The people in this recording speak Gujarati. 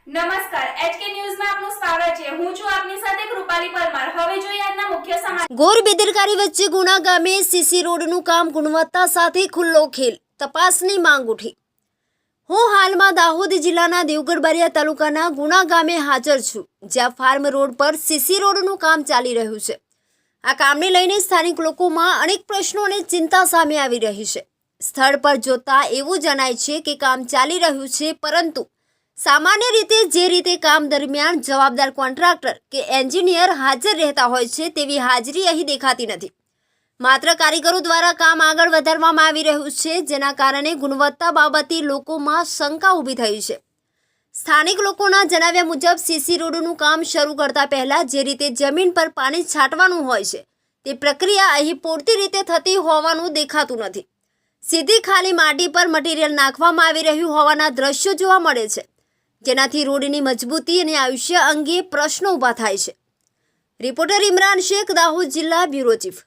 નમસ્કાર એચકે ન્યૂઝમાં આપનું સ્વાગત છે। હું છું આપની સાથે કૃપાલી પરમાર। હવે જોઈએ આજના મુખ્ય સમાચાર। ઘોર બેદરકારી વચ્ચે ગુણા ગામે સીસી રોડનું કામ ગુણવત્તા સાથે ખુલ્લો ખેલ, તપાસની માંગ ઉઠી। હું હાલમાં દાહોદ જિલ્લાના દેવગઢ બારિયા તાલુકાના ગુણા ગામે હાજર છું, જ્યાં ફાર્મ રોડ પર સીસી રોડનું કામ ચાલી રહ્યું છે। આ કામને લઈને સ્થાનિક લોકોમાં અનેક પ્રશ્નો અને ચિંતા સામે આવી રહી છે। સ્થળ પર જોતા એવું જણાય છે કે કામ ચાલી રહ્યું છે, પરંતુ સામાન્ય રીતે જે રીતે કામ દરમિયાન જવાબદાર કોન્ટ્રાક્ટર કે એન્જિનિયર હાજર રહેતા હોય છે, તેવી હાજરી અહીં દેખાતી નથી। માત્ર કારીગરો દ્વારા કામ આગળ વધારવામાં આવી રહ્યું છે, જેના કારણે ગુણવત્તા બાબતે લોકોમાં શંકા ઊભી થઈ છે। સ્થાનિક લોકોના જણાવ્યા મુજબ સીસી રોડનું કામ શરૂ કરતા પહેલા જે રીતે જમીન પર પાણી છાંટવાનું હોય છે, તે પ્રક્રિયા અહીં પૂરતી રીતે થતી હોવાનું દેખાતું નથી। સીધી ખાલી માટી પર મટીરિયલ નાખવામાં આવી રહ્યું હોવાના દ્રશ્યો જોવા મળે છે, જેનાથી રોડની મજબૂતી અને આયુષ્ય અંગે પ્રશ્નો ઊભા થાય છે। રિપોર્ટર ઇમરાન શેખ, દાહોદ જિલ્લા બ્યુરો ચીફ।